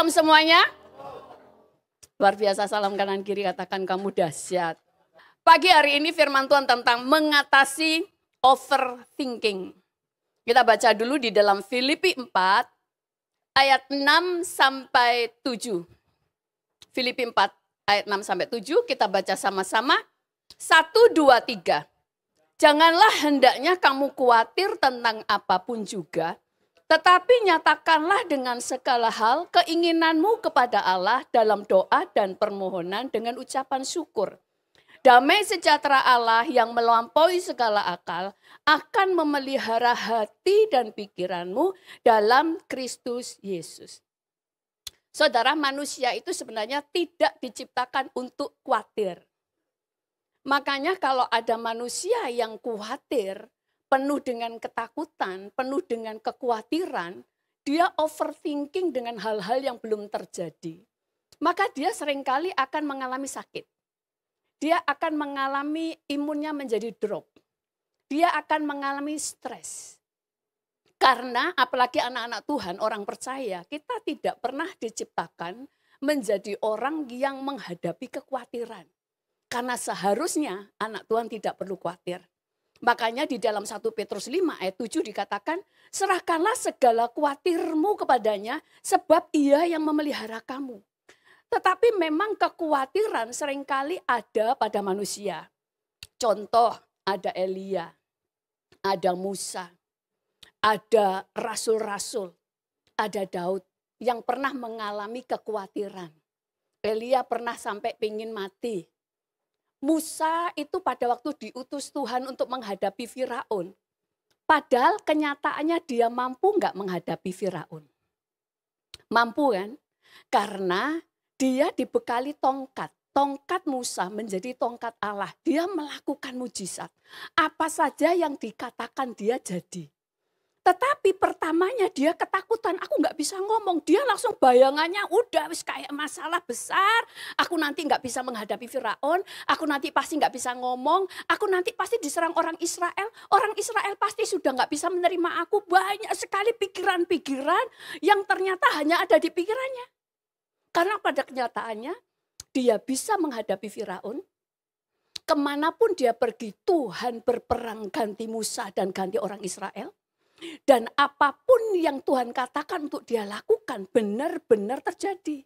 Shalom semuanya. Luar biasa, salam kanan kiri, katakan kamu dahsyat. Pagi hari ini firman Tuhan tentang mengatasi overthinking. Kita baca dulu di dalam Filipi 4 ayat 6 sampai 7. Filipi 4 ayat 6 sampai 7 kita baca sama-sama. 1, 2, 3. Janganlah hendaknya kamu khawatir tentang apapun juga, tetapi nyatakanlah dengan segala hal keinginanmu kepada Allah dalam doa dan permohonan dengan ucapan syukur. Damai sejahtera Allah yang melampaui segala akal akan memelihara hati dan pikiranmu dalam Kristus Yesus. Saudara, manusia itu sebenarnya tidak diciptakan untuk khawatir. Makanya kalau ada manusia yang khawatir, penuh dengan ketakutan, penuh dengan kekhawatiran, dia overthinking dengan hal-hal yang belum terjadi. Maka dia seringkali akan mengalami sakit. Dia akan mengalami imunnya menjadi drop. Dia akan mengalami stres. Karena apalagi anak-anak Tuhan, orang percaya, kita tidak pernah diciptakan menjadi orang yang menghadapi kekhawatiran. Karena seharusnya anak Tuhan tidak perlu khawatir. Makanya di dalam 1 Petrus 5 ayat 7 dikatakan, serahkanlah segala khawatirmu kepadanya sebab ia yang memelihara kamu. Tetapi memang kekhawatiran seringkali ada pada manusia. Contoh, ada Elia, ada Musa, ada rasul-rasul, ada Daud yang pernah mengalami kekhawatiran. Elia pernah sampai pingin mati. Musa itu pada waktu diutus Tuhan untuk menghadapi Firaun. Padahal kenyataannya dia mampu nggak menghadapi Firaun? Mampu kan? Karena dia dibekali tongkat. Tongkat Musa menjadi tongkat Allah. Dia melakukan mujizat. Apa saja yang dikatakan dia jadi. Tetapi pertamanya dia ketakutan, aku nggak bisa ngomong. Dia langsung bayangannya udah wis kayak masalah besar. Aku nanti nggak bisa menghadapi Firaun. Aku nanti pasti nggak bisa ngomong. Aku nanti pasti diserang orang Israel. Orang Israel pasti sudah nggak bisa menerima aku. Banyak sekali pikiran-pikiran yang ternyata hanya ada di pikirannya. Karena pada kenyataannya dia bisa menghadapi Firaun. Kemanapun dia pergi, Tuhan berperang ganti Musa dan ganti orang Israel. Dan apapun yang Tuhan katakan untuk dia lakukan benar-benar terjadi.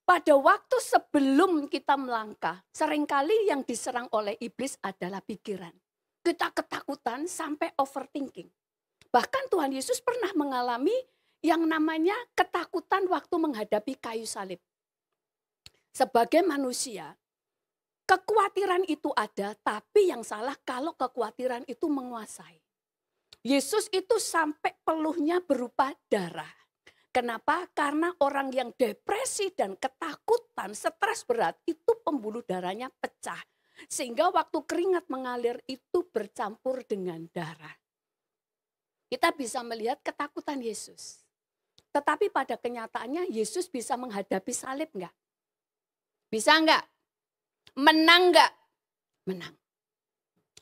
Pada waktu sebelum kita melangkah, seringkali yang diserang oleh iblis adalah pikiran. Kita ketakutan sampai overthinking. Bahkan Tuhan Yesus pernah mengalami yang namanya ketakutan waktu menghadapi kayu salib. Sebagai manusia, kekhawatiran itu ada, tapi yang salah kalau kekhawatiran itu menguasai. Yesus itu sampai peluhnya berupa darah. Kenapa? Karena orang yang depresi dan ketakutan, stres berat, itu pembuluh darahnya pecah. Sehingga waktu keringat mengalir itu bercampur dengan darah. Kita bisa melihat ketakutan Yesus. Tetapi pada kenyataannya Yesus bisa menghadapi salib enggak? Bisa enggak? Menang enggak? Menang.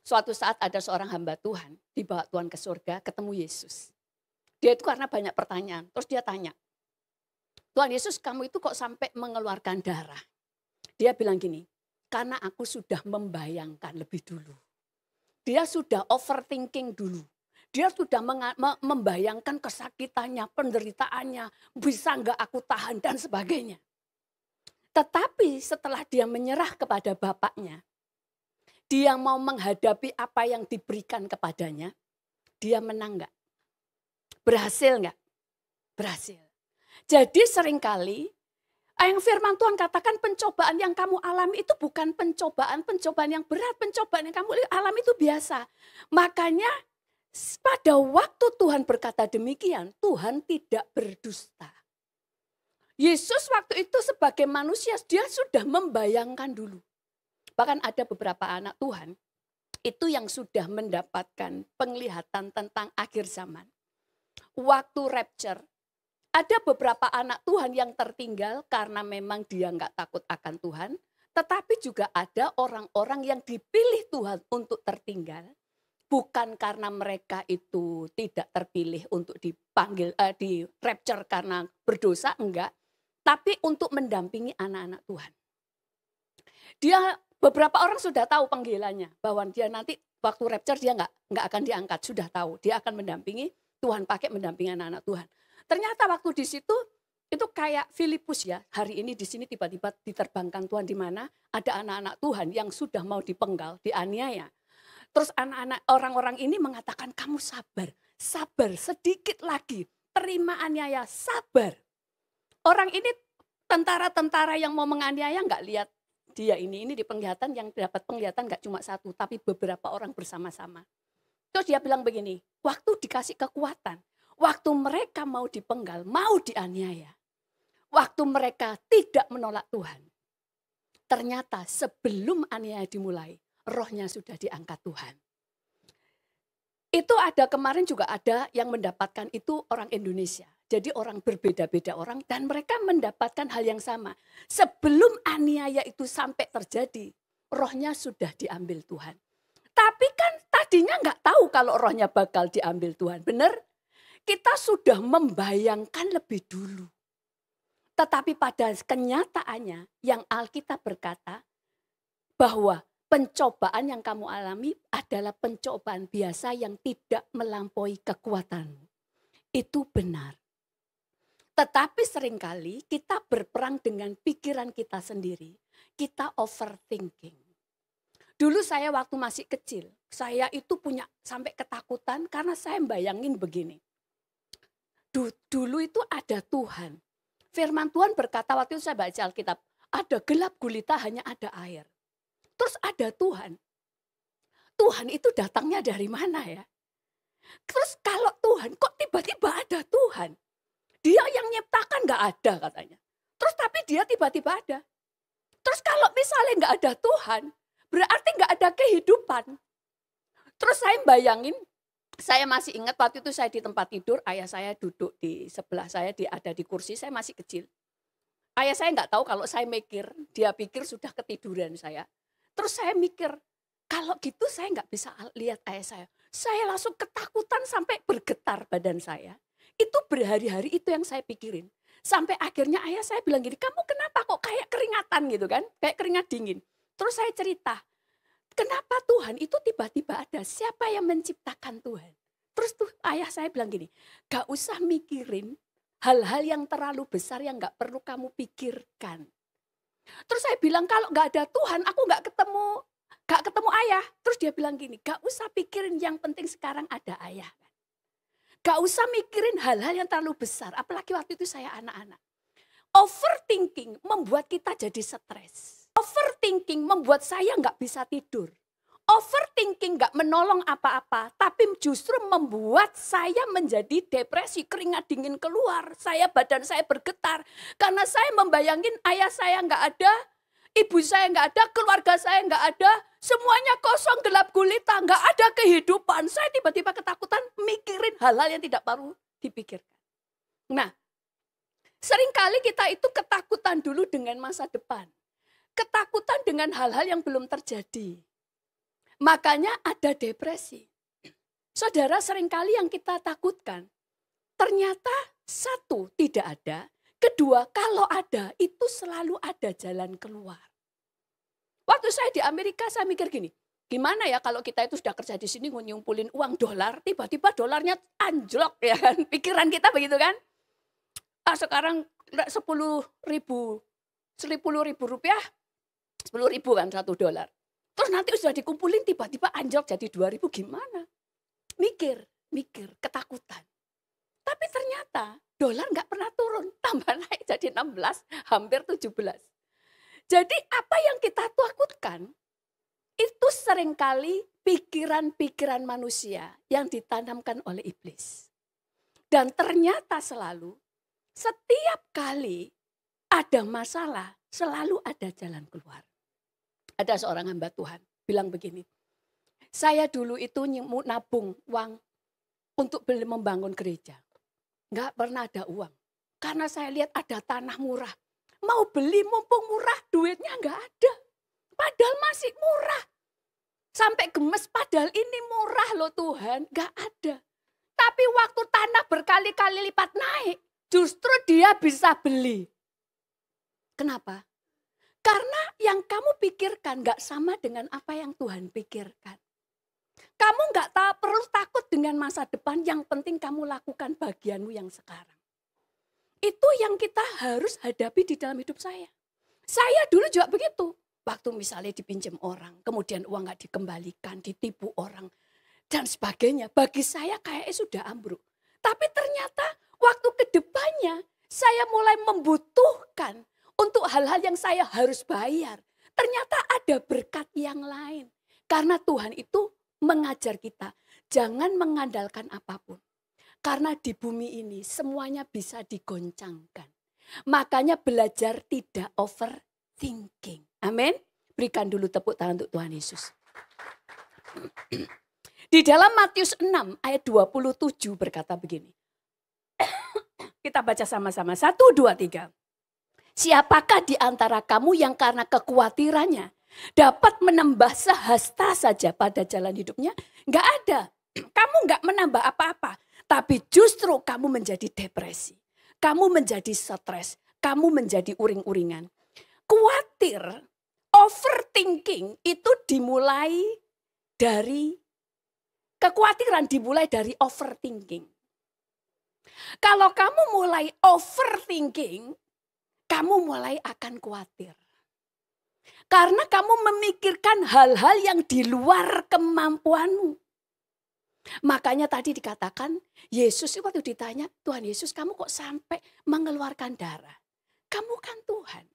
Suatu saat ada seorang hamba Tuhan, dibawa Tuhan ke surga, ketemu Yesus. Dia itu karena banyak pertanyaan, terus dia tanya, Tuhan Yesus, kamu itu kok sampai mengeluarkan darah? Dia bilang gini, karena aku sudah membayangkan lebih dulu. Dia sudah overthinking dulu. Dia sudah membayangkan kesakitannya, penderitaannya, bisa enggak aku tahan dan sebagainya. Tetapi setelah dia menyerah kepada Bapaknya, dia mau menghadapi apa yang diberikan kepadanya, dia menang enggak? Berhasil enggak? Berhasil. Jadi seringkali yang firman Tuhan katakan pencobaan yang kamu alami itu bukan pencobaan yang berat, pencobaan yang kamu alami itu biasa. Makanya pada waktu Tuhan berkata demikian, Tuhan tidak berdusta. Yesus waktu itu sebagai manusia dia sudah membayangkan dulu. Bahkan ada beberapa anak Tuhan itu yang sudah mendapatkan penglihatan tentang akhir zaman. Waktu rapture, ada beberapa anak Tuhan yang tertinggal karena memang dia nggak takut akan Tuhan. Tetapi juga ada orang-orang yang dipilih Tuhan untuk tertinggal. bukan karena mereka itu tidak terpilih untuk dipanggil, di rapture karena berdosa, enggak. Tapi untuk mendampingi anak-anak Tuhan. Beberapa orang sudah tahu panggilannya, bahwa dia nanti waktu rapture dia nggak akan diangkat, sudah tahu. Dia akan mendampingi, Tuhan pakai mendampingi anak-anak Tuhan. Ternyata waktu di situ, itu kayak Filipus ya, hari ini di sini tiba-tiba diterbangkan Tuhan di mana ada anak-anak Tuhan yang sudah mau dipenggal, dianiaya. Terus anak-anak orang-orang ini mengatakan, kamu sabar, sabar sedikit lagi, terima aniaya, sabar. Orang ini tentara-tentara yang mau menganiaya nggak lihat dia ini di penglihatan, yang dapat penglihatan nggak cuma satu, tapi beberapa orang bersama-sama. Terus dia bilang begini, waktu dikasih kekuatan, waktu mereka mau dipenggal, mau dianiaya, waktu mereka tidak menolak Tuhan, ternyata sebelum aniaya dimulai, rohnya sudah diangkat Tuhan. Itu ada kemarin juga ada yang mendapatkan itu orang Indonesia. Jadi orang berbeda-beda orang dan mereka mendapatkan hal yang sama. Sebelum aniaya itu sampai terjadi, rohnya sudah diambil Tuhan. Tapi kan tadinya nggak tahu kalau rohnya bakal diambil Tuhan. Benar? Kita sudah membayangkan lebih dulu. Tetapi pada kenyataannya yang Alkitab berkata bahwa pencobaan yang kamu alami adalah pencobaan biasa yang tidak melampaui kekuatanmu. Itu benar. Tetapi seringkali kita berperang dengan pikiran kita sendiri. Kita overthinking. Dulu saya waktu masih kecil, saya itu punya sampai ketakutan karena saya bayangin begini. Dulu itu ada Tuhan. Firman Tuhan berkata waktu itu saya baca Alkitab, ada gelap gulita hanya ada air. Terus ada Tuhan. Tuhan itu datangnya dari mana ya? Terus kalau Tuhan, kok tiba-tiba ada Tuhan? Dia yang nyiptakan gak ada katanya. Terus tapi dia tiba-tiba ada. Terus kalau misalnya gak ada Tuhan, berarti gak ada kehidupan. Terus saya bayangin, saya masih ingat waktu itu saya di tempat tidur, ayah saya duduk di sebelah saya, ada di kursi, saya masih kecil. Ayah saya gak tahu kalau saya mikir, dia pikir sudah ketiduran saya. Terus saya mikir, kalau gitu saya gak bisa lihat ayah saya. Saya langsung ketakutan sampai bergetar badan saya. Itu berhari-hari itu yang saya pikirin. Sampai akhirnya ayah saya bilang gini, kamu kenapa kok kayak keringatan gitu kan? Kayak keringat dingin. Terus saya cerita, kenapa Tuhan itu tiba-tiba ada? Siapa yang menciptakan Tuhan? Terus tuh ayah saya bilang gini, gak usah mikirin hal-hal yang terlalu besar yang gak perlu kamu pikirkan. Terus saya bilang kalau gak ada Tuhan aku gak ketemu ayah. Terus dia bilang gini, gak usah pikirin, yang penting sekarang ada ayah. Gak usah mikirin hal-hal yang terlalu besar, apalagi waktu itu saya anak-anak. Overthinking membuat kita jadi stres. Overthinking membuat saya gak bisa tidur. Overthinking gak menolong apa-apa, tapi justru membuat saya menjadi depresi, keringat dingin keluar, badan saya bergetar. Karena saya membayangin ayah saya gak ada, ibu saya gak ada, keluarga saya gak ada, semuanya kosong, gelap gulita, gak ada kehidupan. Saya tiba-tiba ketakutan mikirin hal-hal yang tidak perlu dipikirkan. Nah, seringkali kita itu ketakutan dulu dengan masa depan. Ketakutan dengan hal-hal yang belum terjadi. Makanya ada depresi. Saudara, seringkali yang kita takutkan, ternyata satu, tidak ada. Kedua, kalau ada, itu selalu ada jalan keluar. Waktu saya di Amerika, saya mikir gini, gimana ya kalau kita itu sudah kerja di sini ngumpulin uang dolar, tiba-tiba dolarnya anjlok ya kan? Pikiran kita begitu kan? Sekarang 10.000 rupiah, 10.000 kan $1. Terus nanti sudah dikumpulin tiba-tiba anjlok jadi 2.000, gimana? Mikir, ketakutan. Tapi ternyata dolar nggak pernah turun, tambah naik jadi 16, hampir 17. Jadi apa yang kita takutkan itu seringkali pikiran-pikiran manusia yang ditanamkan oleh iblis. Dan ternyata selalu setiap kali ada masalah selalu ada jalan keluar. Ada seorang hamba Tuhan bilang begini, saya dulu itu nabung uang untuk membangun gereja. Nggak pernah ada uang. Karena saya lihat ada tanah murah. Mau beli mumpung murah, duitnya nggak ada. Padahal masih murah. Sampai gemes, padahal ini murah loh Tuhan. Gak ada. Tapi waktu tanah berkali-kali lipat naik, justru dia bisa beli. Kenapa? Karena yang kamu pikirkan gak sama dengan apa yang Tuhan pikirkan. Kamu gak perlu takut dengan masa depan, yang penting kamu lakukan bagianmu yang sekarang. Itu yang kita harus hadapi di dalam hidup saya. Saya dulu juga begitu. Waktu misalnya dipinjam orang, kemudian uang gak dikembalikan, ditipu orang, dan sebagainya. Bagi saya kayaknya sudah ambruk. Tapi ternyata waktu kedepannya saya mulai membutuhkan untuk hal-hal yang saya harus bayar. Ternyata ada berkat yang lain. Karena Tuhan itu mengajar kita, jangan mengandalkan apapun. Karena di bumi ini semuanya bisa digoncangkan. Makanya belajar tidak overthinking. Amin. Berikan dulu tepuk tangan untuk Tuhan Yesus. Di dalam Matius 6 ayat 27 berkata begini. Kita baca sama-sama. 1, 2, 3. Siapakah di antara kamu yang karena kekhawatirannya dapat menambah sehasta saja pada jalan hidupnya? Enggak ada. Kamu enggak menambah apa-apa. Tapi justru kamu menjadi depresi. Kamu menjadi stres. Kamu menjadi uring-uringan. Khawatir, overthinking itu dimulai dari kekhawatiran, dimulai dari overthinking. Kalau kamu mulai overthinking, kamu mulai akan khawatir. Karena kamu memikirkan hal-hal yang di luar kemampuanmu. Makanya tadi dikatakan, Yesus waktu ditanya, Tuhan Yesus kamu kok sampai mengeluarkan darah? Kamu kan Tuhan.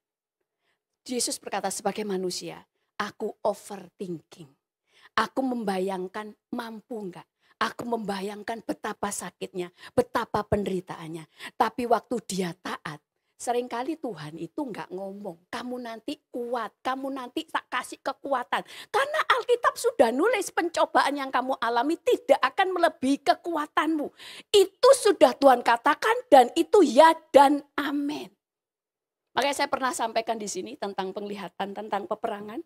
Yesus berkata sebagai manusia, aku overthinking. Aku membayangkan mampu enggak. Aku membayangkan betapa sakitnya, betapa penderitaannya. Tapi waktu dia taat, seringkali Tuhan itu enggak ngomong. Kamu nanti kuat, kamu nanti tak kasih kekuatan. Karena Alkitab sudah nulis pencobaan yang kamu alami tidak akan melebihi kekuatanmu. Itu sudah Tuhan katakan dan itu ya dan amin. Makanya saya pernah sampaikan di sini tentang penglihatan, tentang peperangan.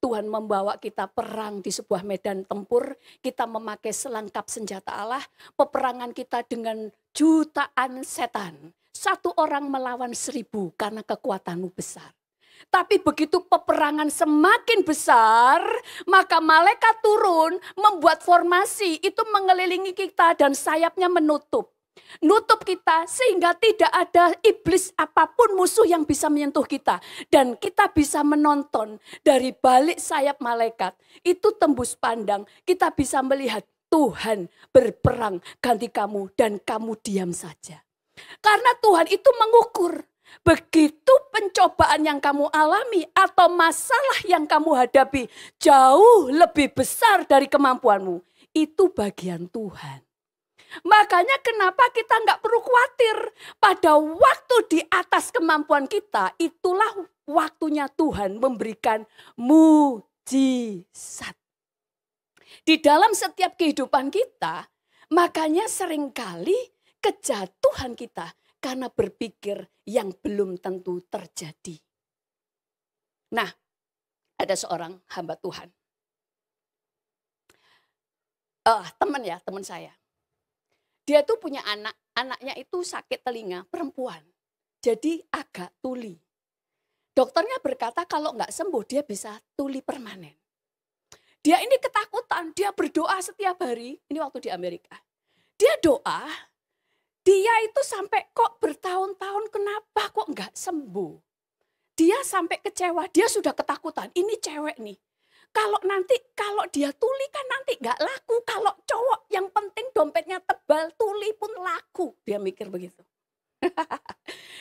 Tuhan membawa kita perang di sebuah medan tempur. Kita memakai selengkap senjata Allah. Peperangan kita dengan jutaan setan. 1 orang melawan 1000 karena kekuatanmu besar. Tapi begitu peperangan semakin besar, maka malaikat turun membuat formasi itu mengelilingi kita dan sayapnya menutup. Nutup kita sehingga tidak ada iblis apapun musuh yang bisa menyentuh kita. Dan kita bisa menonton dari balik sayap malaikat. Itu tembus pandang. Kita bisa melihat Tuhan berperang ganti kamu dan kamu diam saja. Karena Tuhan itu mengukur. Begitu pencobaan yang kamu alami atau masalah yang kamu hadapi jauh lebih besar dari kemampuanmu. Itu bagian Tuhan. Makanya kenapa kita nggak perlu khawatir. Pada waktu di atas kemampuan kita, itulah waktunya Tuhan memberikan mujizat. Di dalam setiap kehidupan kita, makanya seringkali kejatuhan kita karena berpikir yang belum tentu terjadi. Nah, ada seorang hamba Tuhan. Teman saya. Dia tuh punya anak, anaknya itu sakit telinga, perempuan. Jadi agak tuli. Dokternya berkata kalau nggak sembuh dia bisa tuli permanen. Dia ini ketakutan, dia berdoa setiap hari, ini waktu di Amerika. Dia doa, dia itu sampai kok bertahun-tahun kenapa kok nggak sembuh. Dia sampai kecewa, dia sudah ketakutan, ini cewek nih. Kalau dia tuli kan nanti gak laku. Kalau cowok yang penting dompetnya tebal, tuli pun laku. Dia mikir begitu.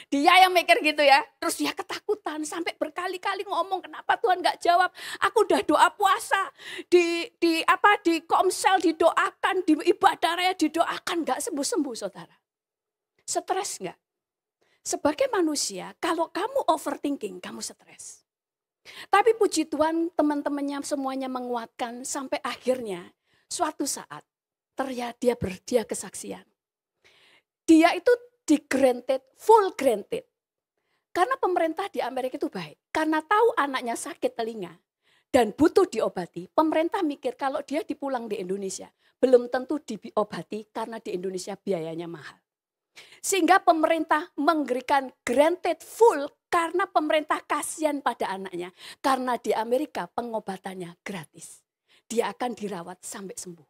Dia yang mikir gitu ya. Terus dia ketakutan sampai berkali-kali ngomong kenapa Tuhan gak jawab. Aku udah doa puasa. Di komsel didoakan, di ibadah raya didoakan. Gak sembuh-sembuh saudara. Stres gak? Sebagai manusia kalau kamu overthinking kamu stres. Tapi puji Tuhan teman-temannya semuanya menguatkan sampai akhirnya suatu saat ternyata dia kesaksian. Dia itu full granted. Karena pemerintah di Amerika itu baik. Karena tahu anaknya sakit telinga. dan butuh diobati, pemerintah mikir kalau dia dipulang di Indonesia, belum tentu diobati karena di Indonesia biayanya mahal. Sehingga pemerintah memberikan granted full karena pemerintah kasihan pada anaknya. Karena di Amerika pengobatannya gratis. Dia akan dirawat sampai sembuh.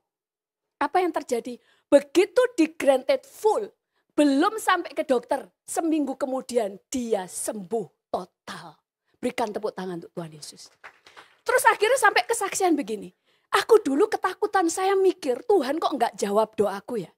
Apa yang terjadi? Begitu di granted full, belum sampai ke dokter, seminggu kemudian dia sembuh total. Berikan tepuk tangan untuk Tuhan Yesus. Terus akhirnya sampai kesaksian begini. Aku dulu ketakutan, saya mikir Tuhan kok enggak jawab doaku ya.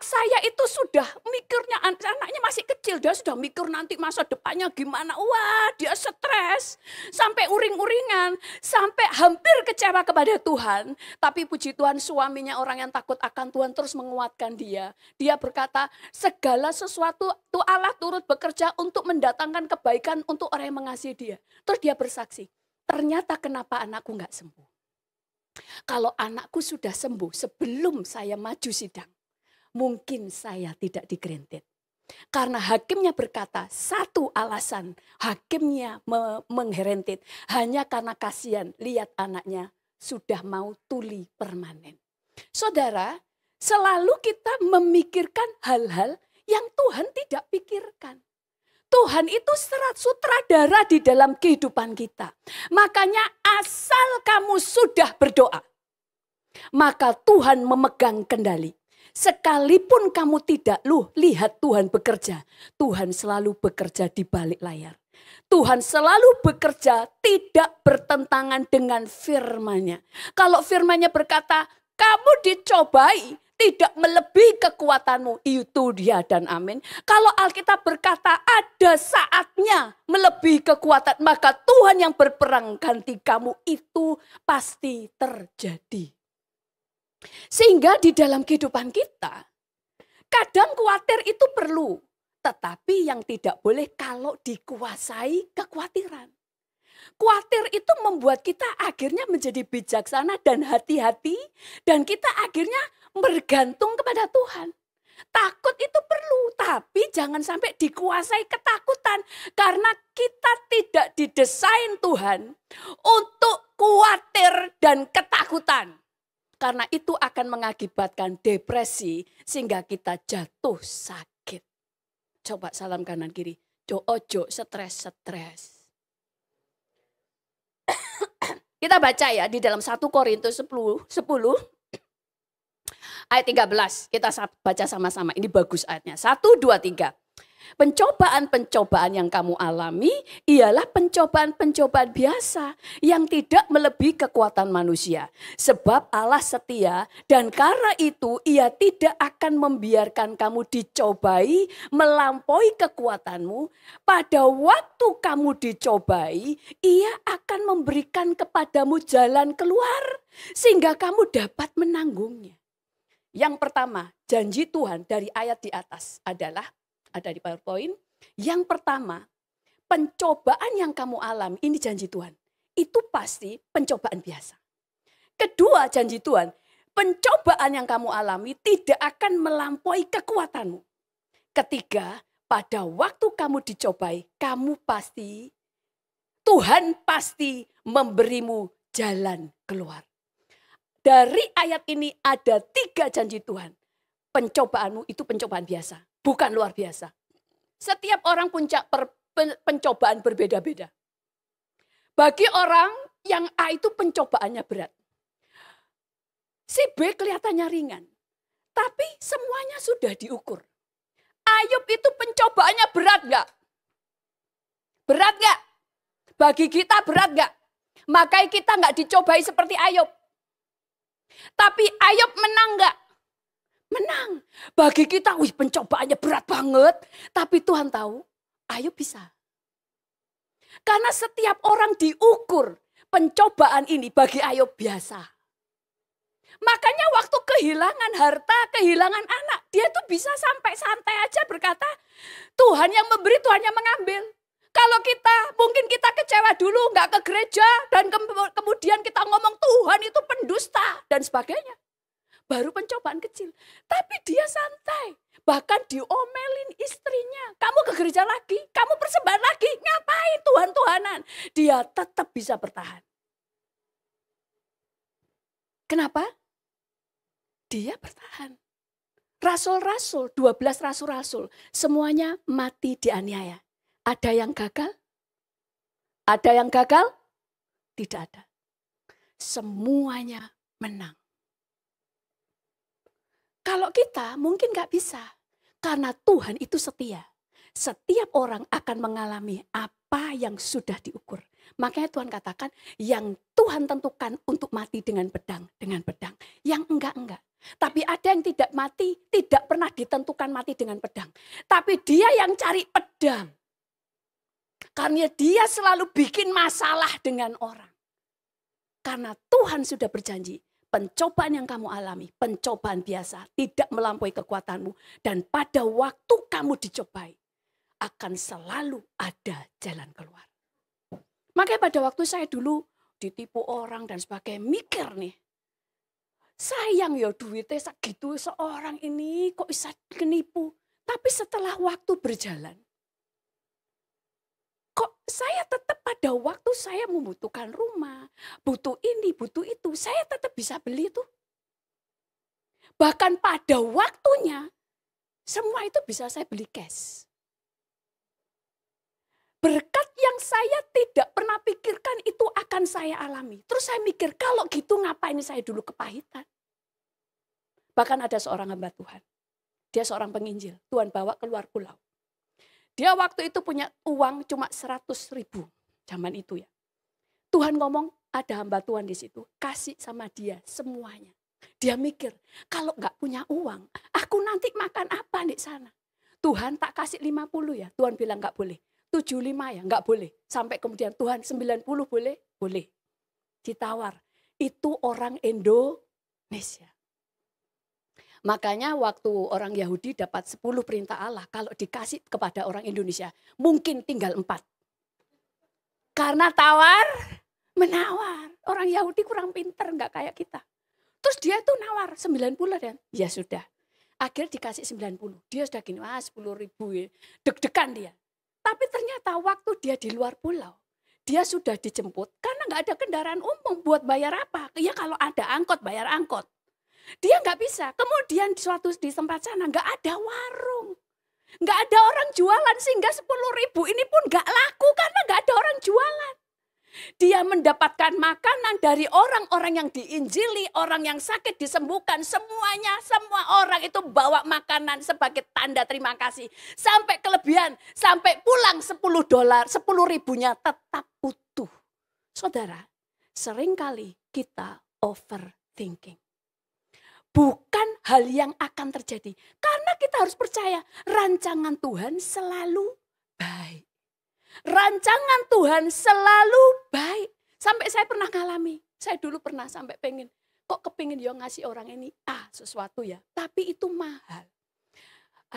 Saya itu sudah mikirnya, anaknya masih kecil, dia sudah mikir nanti masa depannya gimana. Wah, dia stres, sampai uring-uringan, sampai hampir kecewa kepada Tuhan. Tapi puji Tuhan, suaminya orang yang takut akan Tuhan terus menguatkan dia. Dia berkata, segala sesuatu itu Allah turut bekerja untuk mendatangkan kebaikan untuk orang yang mengasihi dia. Terus dia bersaksi, ternyata kenapa anakku enggak sembuh. Kalau anakku sudah sembuh sebelum saya maju sidang, mungkin saya tidak di-granted. Karena hakimnya berkata, satu alasan hakimnya mengherentit hanya karena kasihan lihat anaknya sudah mau tuli permanen. Saudara, selalu kita memikirkan hal-hal yang Tuhan tidak pikirkan. Tuhan itu sutradara di dalam kehidupan kita. Makanya asal kamu sudah berdoa, maka Tuhan memegang kendali. Sekalipun kamu tidak lihat Tuhan bekerja, Tuhan selalu bekerja di balik layar. Tuhan selalu bekerja tidak bertentangan dengan firman-Nya. Kalau firman-Nya berkata, kamu dicobai tidak melebihi kekuatanmu, itu dia dan amin. Kalau Alkitab berkata ada saatnya melebihi kekuatan, maka Tuhan yang berperang ganti kamu, itu pasti terjadi. Sehingga di dalam kehidupan kita, kadang khawatir itu perlu. Tetapi yang tidak boleh kalau dikuasai kekhawatiran. Khawatir itu membuat kita akhirnya menjadi bijaksana dan hati-hati. Dan kita akhirnya bergantung kepada Tuhan. Takut itu perlu, tapi jangan sampai dikuasai ketakutan. Karena kita tidak didesain Tuhan untuk khawatir dan ketakutan. Karena itu akan mengakibatkan depresi sehingga kita jatuh sakit. Coba salam kanan kiri. Ojo stres. Kita baca ya di dalam 1 Korintus 10 ayat 13. Kita baca sama-sama. Ini bagus ayatnya. 1, 2, 3. Pencobaan-pencobaan yang kamu alami ialah pencobaan-pencobaan biasa yang tidak melebihi kekuatan manusia. Sebab Allah setia dan karena itu ia tidak akan membiarkan kamu dicobai melampaui kekuatanmu. Pada waktu kamu dicobai, ia akan memberikan kepadamu jalan keluar sehingga kamu dapat menanggungnya. Yang pertama, janji Tuhan dari ayat di atas adalah ada di PowerPoint. Yang pertama, pencobaan yang kamu alami, ini janji Tuhan. Itu pasti pencobaan biasa. Kedua, janji Tuhan, pencobaan yang kamu alami tidak akan melampaui kekuatanmu. Ketiga, pada waktu kamu dicobai, Tuhan pasti memberimu jalan keluar. Dari ayat ini ada 3 janji Tuhan. Pencobaanmu itu pencobaan biasa, bukan luar biasa. Setiap orang punya pencobaan berbeda-beda. Bagi orang yang A itu pencobaannya berat. Si B kelihatannya ringan. Tapi semuanya sudah diukur. Ayub itu pencobaannya berat gak? Berat gak? Bagi kita berat gak? Makanya kita gak dicobai seperti Ayub. Tapi Ayub menang gak? Menang. Bagi kita, pencobaannya berat banget. Tapi Tuhan tahu, Ayub bisa. Karena setiap orang diukur pencobaan ini bagi Ayub biasa. Makanya waktu kehilangan harta, kehilangan anak, dia tuh bisa sampai santai aja berkata, Tuhan yang memberi, Tuhan yang mengambil. Kalau mungkin kita kecewa dulu, nggak ke gereja, dan kemudian kita ngomong Tuhan itu pendusta, dan sebagainya. Baru pencobaan kecil. Tapi dia santai. Bahkan diomelin istrinya. Kamu ke gereja lagi, kamu persembahan lagi. Ngapain Tuhan-Tuhanan? Dia tetap bisa bertahan. Kenapa? Dia bertahan. Rasul-rasul, 12 rasul-rasul, semuanya mati dianiaya. Ada yang gagal? Ada yang gagal? Tidak ada. Semuanya menang. Kalau kita mungkin gak bisa. Karena Tuhan itu setia. Setiap orang akan mengalami apa yang sudah diukur. Makanya Tuhan katakan yang Tuhan tentukan untuk mati dengan pedang. Yang enggak. Tapi ada yang tidak mati, tidak pernah ditentukan mati dengan pedang. Tapi dia yang cari pedang. Karena dia selalu bikin masalah dengan orang. Karena Tuhan sudah berjanji, pencobaan yang kamu alami, pencobaan biasa, tidak melampaui kekuatanmu. Dan pada waktu kamu dicobai, akan selalu ada jalan keluar. Makanya pada waktu saya dulu ditipu orang dan sebagainya, mikir nih. Sayang ya duitnya segitu seorang ini kok bisa kenipu. Tapi setelah waktu berjalan, kok saya tetap pada waktu saya membutuhkan rumah, butuh ini, butuh itu, saya tetap bisa beli itu. Bahkan pada waktunya, semua itu bisa saya beli cash. Berkat yang saya tidak pernah pikirkan itu akan saya alami. Terus saya mikir, kalau gitu ngapain saya dulu kepahitan? Bahkan ada seorang hamba Tuhan. Dia seorang penginjil. Tuhan bawa keluar pulau. Dia waktu itu punya uang cuma 100.000. Zaman itu ya. Tuhan ngomong, ada hamba Tuhan di situ. Kasih sama dia semuanya. Dia mikir, kalau nggak punya uang, aku nanti makan apa di sana? Tuhan tak kasih 50 ya. Tuhan bilang nggak boleh. 75 ya, nggak boleh. Sampai kemudian Tuhan 90 boleh? Boleh. Ditawar. Itu orang Indonesia. Makanya waktu orang Yahudi dapat 10 perintah Allah, kalau dikasih kepada orang Indonesia, mungkin tinggal 4. Karena tawar, menawar. Orang Yahudi kurang pinter, nggak kayak kita. Terus dia tuh nawar 90 dan ya sudah. Akhirnya dikasih 90. Dia sudah gini, 10.000 ya. Deg-degan dia. Tapi ternyata waktu dia di luar pulau, dia sudah dijemput karena nggak ada kendaraan umum buat bayar apa. Ya kalau ada angkot, bayar angkot. Dia nggak bisa. Kemudian di tempat sana nggak ada warung. Nggak ada orang jualan sehingga 10.000 ini pun nggak laku karena nggak ada orang jualan. Dia mendapatkan makanan dari orang-orang yang diinjili, orang yang sakit disembuhkan, semuanya, semua orang itu bawa makanan sebagai tanda terima kasih. Sampai kelebihan, sampai pulang $10, 10.000-nya tetap utuh. Saudara, seringkali kita overthinking. Bukan hal yang akan terjadi. Karena kita harus percaya rancangan Tuhan selalu baik. Rancangan Tuhan selalu baik. Sampai saya pernah ngalami. Saya dulu pernah sampai pengen. Kok kepingin ya ngasih orang ini sesuatu ya. Tapi itu mahal.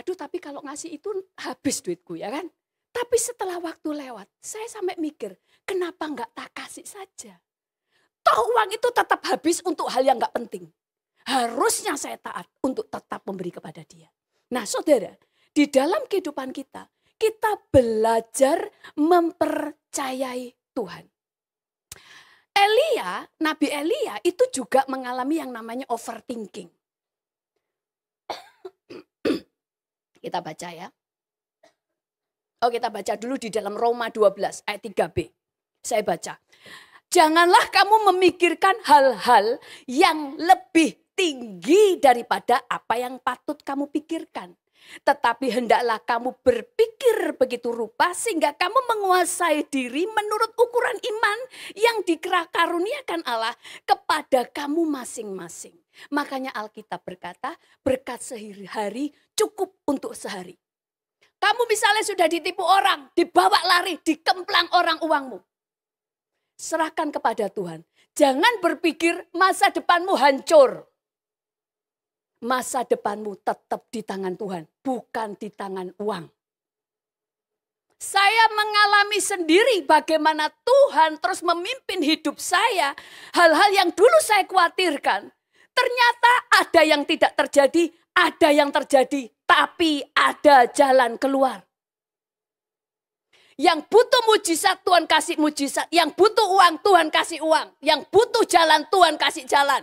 Aduh tapi kalau ngasih itu habis duitku ya kan. Tapi setelah waktu lewat. Saya sampai mikir. Kenapa enggak tak kasih saja. Toh uang itu tetap habis untuk hal yang enggak penting. Harusnya saya taat untuk tetap memberi kepada dia. Nah saudara. Di dalam kehidupan kita. Kita belajar mempercayai Tuhan. Nabi Elia itu juga mengalami yang namanya overthinking. Kita baca ya. Kita baca dulu di dalam Roma 12 ayat 3b. Saya baca. Janganlah kamu memikirkan hal-hal yang lebih tinggi daripada apa yang patut kamu pikirkan. Tetapi hendaklah kamu berpikir begitu rupa sehingga kamu menguasai diri menurut ukuran iman yang dikaruniakan Allah kepada kamu masing-masing. Makanya Alkitab berkata, berkat sehari-hari cukup untuk sehari. Kamu misalnya sudah ditipu orang, dibawa lari, dikemplang orang uangmu. Serahkan kepada Tuhan. Jangan berpikir masa depanmu hancur. Masa depanmu tetap di tangan Tuhan, bukan di tangan uang. Saya mengalami sendiri bagaimana Tuhan terus memimpin hidup saya. Hal-hal yang dulu saya khawatirkan. Ternyata ada yang tidak terjadi, ada yang terjadi. Tapi ada jalan keluar. Yang butuh mujizat Tuhan kasih mujizat. Yang butuh uang Tuhan kasih uang. Yang butuh jalan Tuhan kasih jalan.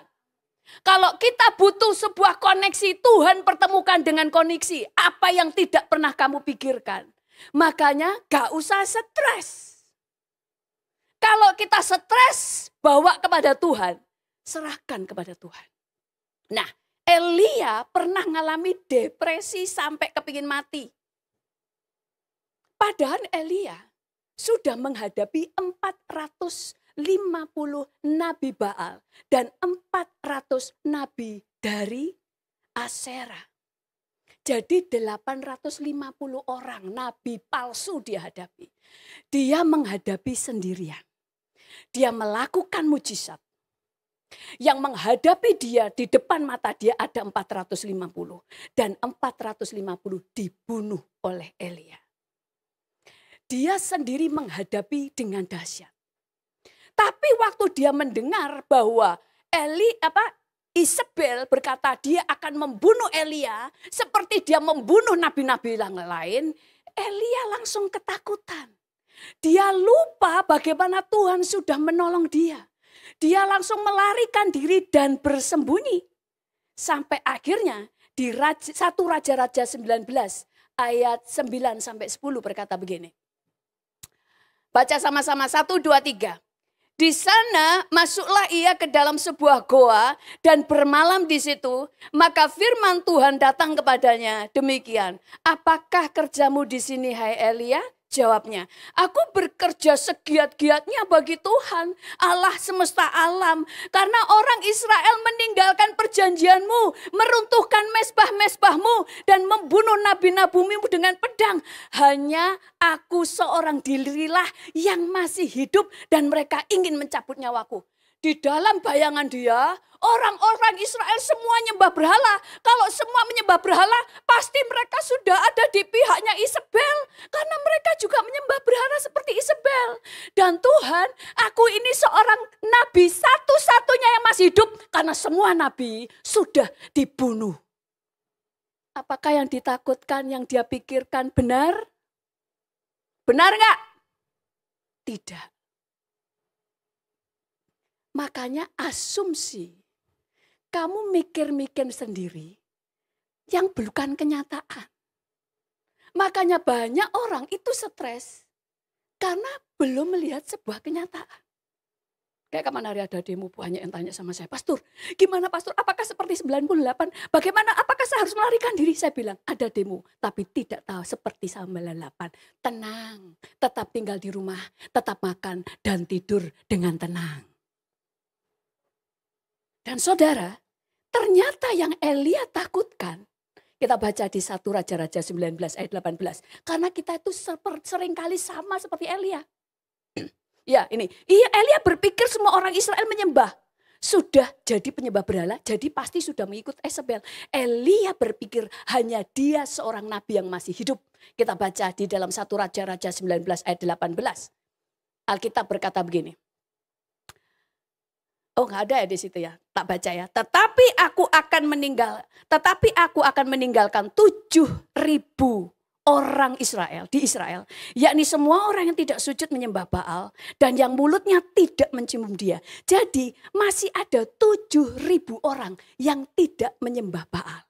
Kalau kita butuh sebuah koneksi, Tuhan pertemukan dengan koneksi. Apa yang tidak pernah kamu pikirkan. Makanya gak usah stres. Kalau kita stres, bawa kepada Tuhan. Serahkan kepada Tuhan. Nah, Elia pernah mengalami depresi sampai kepingin mati. Padahal Elia sudah menghadapi 450 nabi Baal dan 400 nabi dari Asyera. Jadi 850 orang nabi palsu dia hadapi. Dia menghadapi sendirian. Dia melakukan mujizat. Yang menghadapi dia di depan mata dia ada 450. Dan 450 dibunuh oleh Elia. Dia sendiri menghadapi dengan dahsyat. Tapi waktu dia mendengar bahwa Isabel berkata dia akan membunuh Elia seperti dia membunuh nabi-nabi yang lain, Elia langsung ketakutan. Dia lupa bagaimana Tuhan sudah menolong dia. Dia langsung melarikan diri dan bersembunyi. Sampai akhirnya di 1 Raja-Raja 19 ayat 9 sampai 10 berkata begini. Baca sama-sama 1, 2, 3. Di sana masuklah ia ke dalam sebuah goa dan bermalam di situ. Maka firman Tuhan datang kepadanya demikian. Apakah kerjamu di sini hai Elia? Jawabnya, aku bekerja segiat-giatnya bagi Tuhan, Allah semesta alam. Karena orang Israel meninggalkan perjanjianmu, meruntuhkan mezbah-mezbahmu, dan membunuh nabi-nabimu dengan pedang. Hanya aku seorang dirilah yang masih hidup dan mereka ingin mencabut nyawaku. Di dalam bayangan dia, orang-orang Israel semua nyembah berhala. Kalau semua menyembah berhala, pasti mereka sudah ada di pihaknya Isabel. Karena mereka juga menyembah berhala seperti Isabel. Dan Tuhan, aku ini seorang nabi satu-satunya yang masih hidup. Karena semua nabi sudah dibunuh. Apakah yang ditakutkan, yang dia pikirkan benar? Benar enggak? Tidak. Makanya asumsi, kamu mikir-mikir sendiri yang bukan kenyataan. Makanya banyak orang itu stres karena belum melihat sebuah kenyataan. Kayak kemana hari ada demo banyak yang tanya sama saya, Pastor, gimana Pastor, apakah seperti 98? Bagaimana, apakah saya harus melarikan diri? Saya bilang, ada demo, tapi tidak tahu seperti 98. Tenang, tetap tinggal di rumah, tetap makan dan tidur dengan tenang. Dan saudara, ternyata yang Elia takutkan, kita baca di 1 Raja-Raja 19 ayat 18. Karena kita itu seringkali sama seperti Elia. Ya ini, Elia berpikir semua orang Israel menyembah. Sudah jadi penyembah berhala, jadi pasti sudah mengikut Isabel. Elia berpikir hanya dia seorang nabi yang masih hidup. Kita baca di dalam 1 Raja-Raja 19 ayat 18. Alkitab berkata begini. Oh enggak ada ya di situ ya, tak baca ya. Tetapi aku akan meninggalkan 7.000 orang Israel di Israel. Yakni semua orang yang tidak sujud menyembah Baal dan yang mulutnya tidak mencium dia. Jadi masih ada 7.000 orang yang tidak menyembah Baal.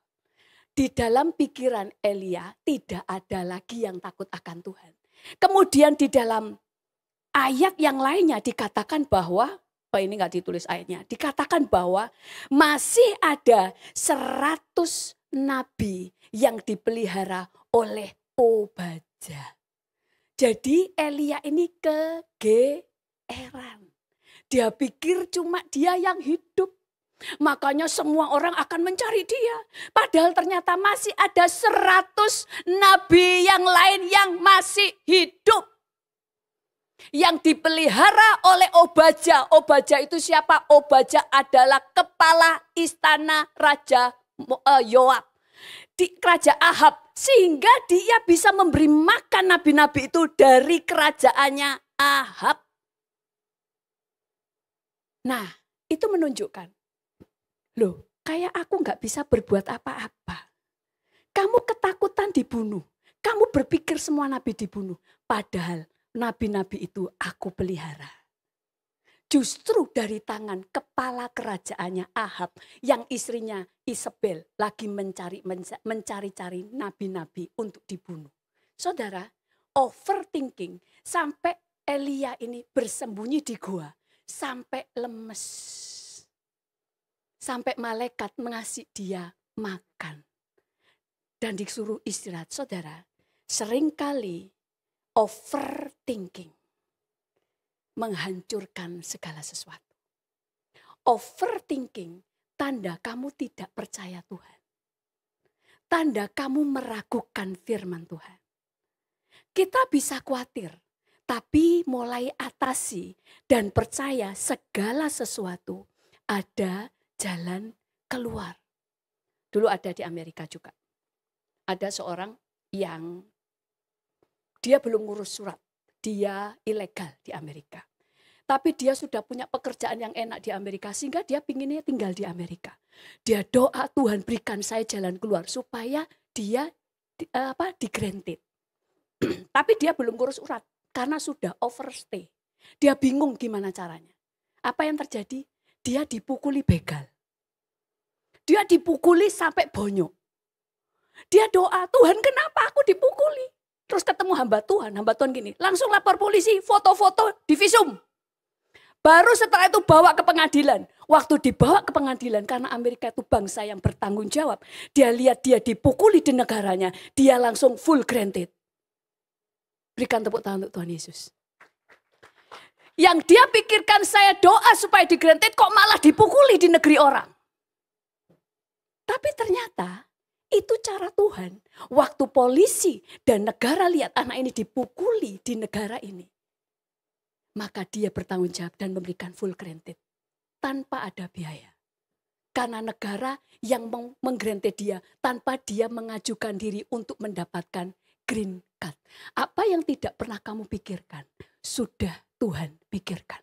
Di dalam pikiran Elia tidak ada lagi yang takut akan Tuhan. Kemudian di dalam ayat yang lainnya dikatakan bahwa, ini enggak ditulis ayatnya, dikatakan bahwa masih ada 100 nabi yang dipelihara oleh Obadja. Jadi Elia ini kegeeran. Dia pikir cuma dia yang hidup. Makanya semua orang akan mencari dia. Padahal ternyata masih ada 100 nabi yang lain yang masih hidup. Yang dipelihara oleh Obadja. Obadja itu siapa? Obadja adalah kepala istana Raja Yoab. Di Raja Ahab. Sehingga dia bisa memberi makan nabi-nabi itu dari kerajaannya Ahab. Nah itu menunjukkan. Loh kayak aku gak bisa berbuat apa-apa. Kamu ketakutan dibunuh. Kamu berpikir semua nabi dibunuh. Padahal nabi-nabi itu aku pelihara. justru dari tangan kepala kerajaannya Ahab yang istrinya Isabel lagi mencari-cari nabi-nabi untuk dibunuh. Saudara, overthinking sampai Elia ini bersembunyi di gua, sampai lemes. Sampai malaikat mengasih dia makan. Dan disuruh istirahat. Saudara, seringkali overthinking menghancurkan segala sesuatu. Overthinking, tanda kamu tidak percaya Tuhan. Tanda kamu meragukan firman Tuhan. Kita bisa khawatir, tapi mulai atasi dan percaya segala sesuatu ada jalan keluar. Dulu ada di Amerika juga. Ada seorang yang dia belum ngurus surat. Dia ilegal di Amerika. Tapi dia sudah punya pekerjaan yang enak di Amerika sehingga dia pinginnya tinggal di Amerika. Dia doa, Tuhan berikan saya jalan keluar supaya dia di-granted. Tapi dia belum ngurus surat karena sudah overstay. Dia bingung gimana caranya. Apa yang terjadi? Dia dipukuli begal. Dia dipukuli sampai bonyok. Dia doa, Tuhan kenapa aku dipukuli? Terus ketemu hamba Tuhan gini, langsung lapor polisi, foto-foto, divisum. Baru setelah itu bawa ke pengadilan. Waktu dibawa ke pengadilan, karena Amerika itu bangsa yang bertanggung jawab. Dia lihat dia dipukuli di negaranya, dia langsung full granted. Berikan tepuk tangan untuk Tuhan Yesus. Yang dia pikirkan saya doa supaya di granted, kok malah dipukuli di negeri orang. Tapi ternyata itu cara Tuhan. Waktu polisi dan negara lihat anak ini dipukuli di negara ini. Maka dia bertanggung jawab dan memberikan full granted. Tanpa ada biaya. Karena negara yang menggranted dia tanpa dia mengajukan diri untuk mendapatkan green card. Apa yang tidak pernah kamu pikirkan, sudah Tuhan pikirkan.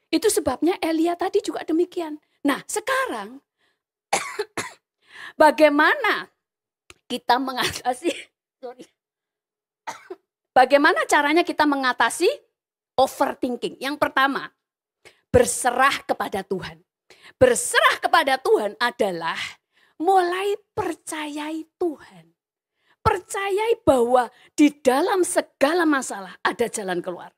Itu sebabnya Elia tadi juga demikian. Nah sekarang bagaimana kita mengatasi, bagaimana caranya kita mengatasi overthinking? Yang pertama, berserah kepada Tuhan. Berserah kepada Tuhan adalah mulai percayai Tuhan. Percayai bahwa di dalam segala masalah ada jalan keluar.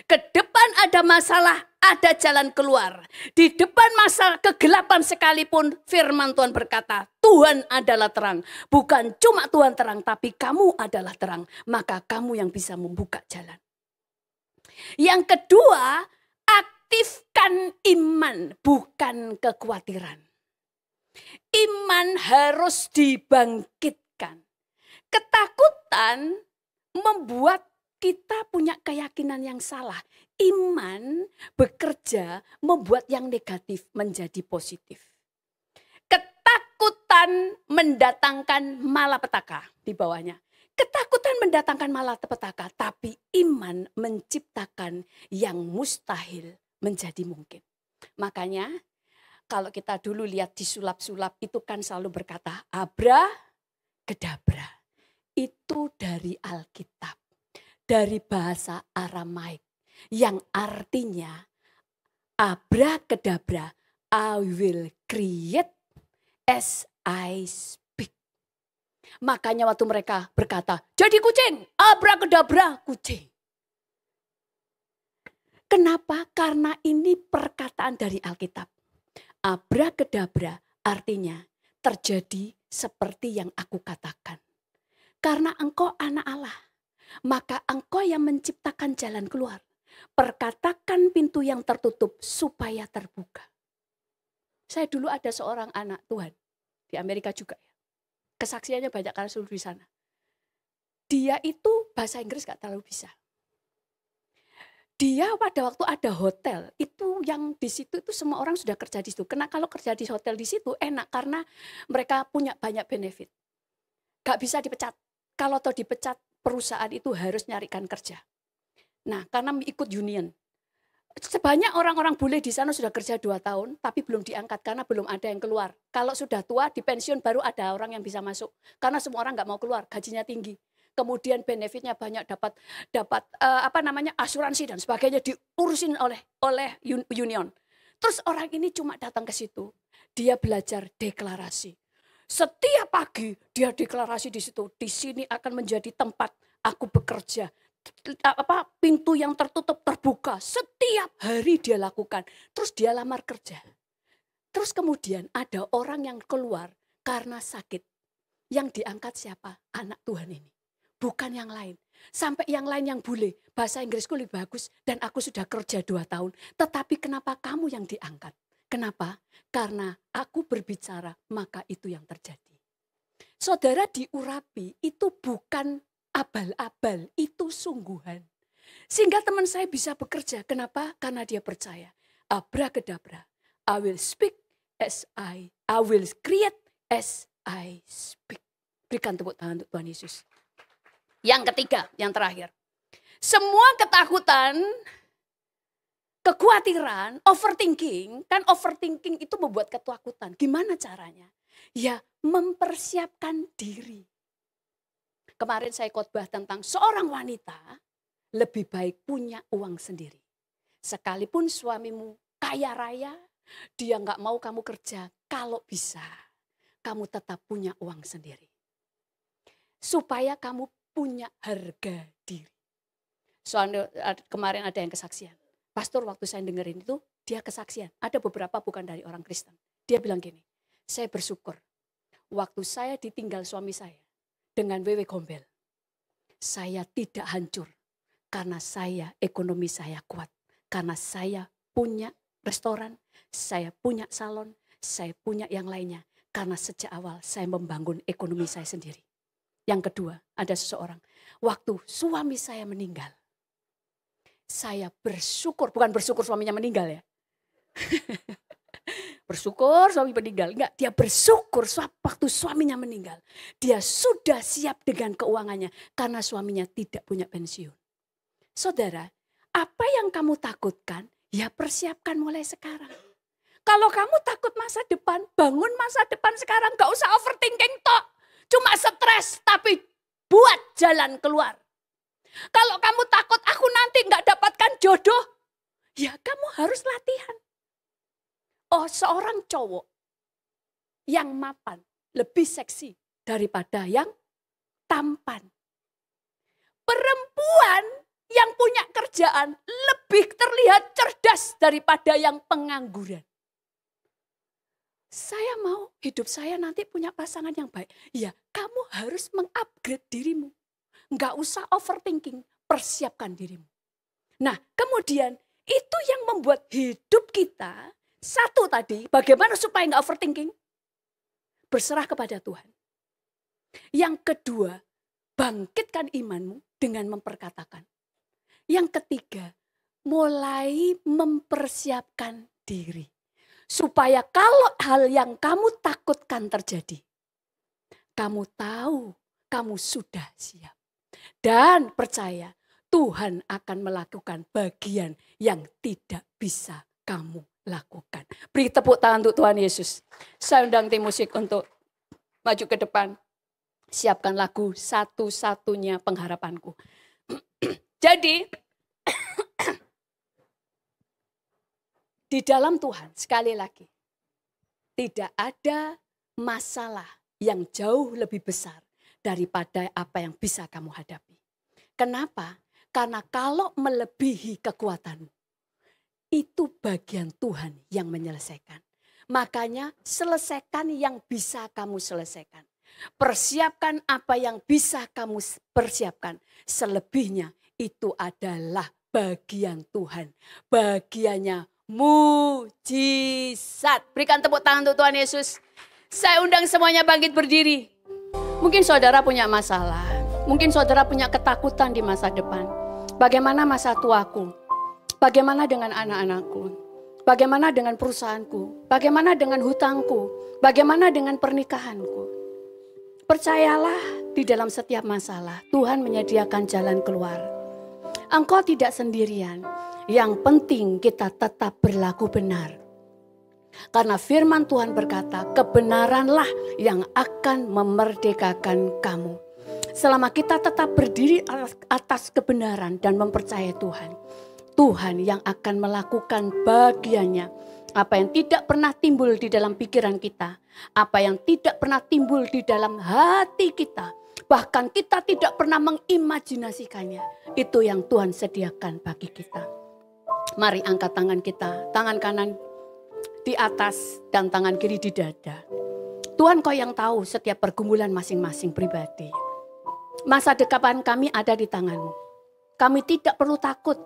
Ke depan ada masalah, ada jalan keluar. Di depan masalah kegelapan sekalipun firman Tuhan berkata, Tuhan adalah terang. Bukan cuma Tuhan terang, tapi kamu adalah terang. Maka kamu yang bisa membuka jalan. Yang kedua, aktifkan iman, bukan kekhawatiran. Iman harus dibangkitkan. Ketakutan membuat kita punya keyakinan yang salah. Iman bekerja membuat yang negatif menjadi positif. Ketakutan mendatangkan malapetaka di bawahnya. Ketakutan mendatangkan malapetaka, tapi iman menciptakan yang mustahil menjadi mungkin. Makanya kalau kita dulu lihat di sulap-sulap itu kan selalu berkata abra-kedabra. Itu dari Alkitab. Dari bahasa Aramaik yang artinya abra-kedabra, I will create as I speak. Makanya waktu mereka berkata, jadi kucing, abra-kedabra kucing. Kenapa? Karena ini perkataan dari Alkitab. Abra-kedabra artinya terjadi seperti yang aku katakan. Karena engkau anak Allah. Maka engkau yang menciptakan jalan keluar. Perkatakan pintu yang tertutup supaya terbuka. Saya dulu ada seorang anak Tuhan. Di Amerika juga ya. Kesaksiannya banyak karena seluruh di sana. Dia itu bahasa Inggris gak terlalu bisa. Dia pada waktu ada hotel. Itu yang di situ itu semua orang sudah kerja di situ. Karena kalau kerja di hotel di situ enak. Karena mereka punya banyak benefit. Gak bisa dipecat. Kalau toh dipecat, perusahaan itu harus nyarikan kerja. Nah, karena ikut union. Sebanyak orang-orang bule di sana sudah kerja 2 tahun, tapi belum diangkat karena belum ada yang keluar. Kalau sudah tua, di pensiun baru ada orang yang bisa masuk. Karena semua orang nggak mau keluar, gajinya tinggi. kemudian benefitnya banyak, dapat asuransi dan sebagainya diurusin oleh union. Terus orang ini cuma datang ke situ, dia belajar deklarasi. Setiap pagi dia deklarasi di situ, di sini akan menjadi tempat aku bekerja. Pintu yang tertutup terbuka, setiap hari dia lakukan. Terus dia lamar kerja. Terus kemudian ada orang yang keluar karena sakit. Yang diangkat siapa? Anak Tuhan ini. Bukan yang lain. Sampai yang lain yang bule, bahasa Inggrisku lebih bagus dan aku sudah kerja 2 tahun. Tetapi kenapa kamu yang diangkat? Kenapa? Karena aku berbicara, maka itu yang terjadi. Saudara, diurapi itu bukan abal-abal, itu sungguhan. Sehingga teman saya bisa bekerja. Kenapa? Karena dia percaya. Abrakadabra. I will speak as I will create as I speak. Berikan tepuk tangan untuk Tuhan Yesus. Yang ketiga, yang terakhir. Semua ketakutan, kekhawatiran, overthinking. Kan overthinking itu membuat ketakutan. Gimana caranya? Ya, mempersiapkan diri. Kemarin saya khotbah tentang seorang wanita lebih baik punya uang sendiri. Sekalipun suamimu kaya raya, dia nggak mau kamu kerja. Kalau bisa, kamu tetap punya uang sendiri. Supaya kamu punya harga diri. Soalnya kemarin ada yang kesaksian. Pastor waktu saya dengerin itu, dia kesaksian. Ada beberapa bukan dari orang Kristen. Dia bilang gini, saya bersyukur. Waktu saya ditinggal suami saya dengan wewe gombel. Saya tidak hancur. Karena ekonomi saya kuat. Karena saya punya restoran, saya punya salon, saya punya yang lainnya. Karena sejak awal saya membangun ekonomi saya sendiri. Yang kedua, ada seseorang. Waktu suami saya meninggal. Saya bersyukur, bukan bersyukur suaminya meninggal ya. Bersyukur suami meninggal. Enggak, dia bersyukur waktu suaminya meninggal. Dia sudah siap dengan keuangannya. Karena suaminya tidak punya pensiun. Saudara, apa yang kamu takutkan, ya persiapkan mulai sekarang. Kalau kamu takut masa depan, bangun masa depan sekarang. Gak usah overthinking tok. Cuma stres, tapi buat jalan keluar. Kalau kamu takut aku nanti gak dapatkan jodoh, ya kamu harus latihan. Oh, seorang cowok yang mapan lebih seksi daripada yang tampan. Perempuan yang punya kerjaan lebih terlihat cerdas daripada yang pengangguran. Saya mau hidup saya nanti punya pasangan yang baik. Ya, kamu harus mengupgrade dirimu. Enggak usah overthinking, persiapkan dirimu. Nah, kemudian itu yang membuat hidup kita, satu tadi, bagaimana supaya enggak overthinking? Berserah kepada Tuhan. Yang kedua, bangkitkan imanmu dengan memperkatakan. Yang ketiga, mulai mempersiapkan diri. Supaya kalau hal yang kamu takutkan terjadi, kamu tahu kamu sudah siap. Dan percaya Tuhan akan melakukan bagian yang tidak bisa kamu lakukan. Beri tepuk tangan untuk Tuhan Yesus. Saya undang tim musik untuk maju ke depan. Siapkan lagu Satu-satunya Pengharapanku. Jadi di dalam Tuhan, sekali lagi, tidak ada masalah yang jauh lebih besar daripada apa yang bisa kamu hadapi. Kenapa? Karena kalau melebihi kekuatanmu, itu bagian Tuhan yang menyelesaikan. Makanya selesaikan yang bisa kamu selesaikan. Persiapkan apa yang bisa kamu persiapkan. Selebihnya itu adalah bagian Tuhan. Bagiannya mujizat. Berikan tepuk tangan untuk Tuhan Yesus. Saya undang semuanya bangkit berdiri. Mungkin saudara punya masalah. Mungkin saudara punya ketakutan di masa depan. Bagaimana masa tuaku? Bagaimana dengan anak-anakku? Bagaimana dengan perusahaanku? Bagaimana dengan hutangku? Bagaimana dengan pernikahanku? Percayalah, di dalam setiap masalah Tuhan menyediakan jalan keluar. Engkau tidak sendirian. Yang penting kita tetap berlaku benar. Karena firman Tuhan berkata, kebenaranlah yang akan memerdekakan kamu. selama kita tetap berdiri atas kebenaran dan mempercayai Tuhan, Tuhan yang akan melakukan bagiannya. Apa yang tidak pernah timbul di dalam pikiran kita, apa yang tidak pernah timbul di dalam hati kita, bahkan kita tidak pernah mengimajinasikannya, itu yang Tuhan sediakan bagi kita. Mari angkat tangan kita, tangan kanan di atas dan tangan kiri di dada. Tuhan, Kau yang tahu setiap pergumulan masing-masing pribadi. Masa depan kami ada di tangan-Mu. Kami tidak perlu takut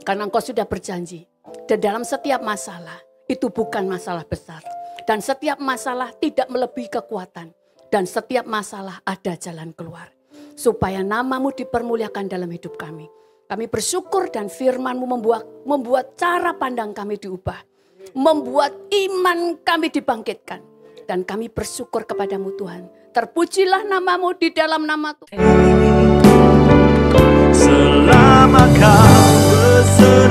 karena Engkau sudah berjanji. Dan dalam setiap masalah, itu bukan masalah besar. Dan setiap masalah tidak melebihi kekuatan. Dan setiap masalah ada jalan keluar. Supaya nama-Mu dipermuliakan dalam hidup kami. Kami bersyukur dan firman-Mu membuat cara pandang kami diubah. Membuat iman kami dibangkitkan. Dan kami bersyukur kepadamu Tuhan. Terpujilah nama-Mu di dalam nama Tuhan. Selama kau beserta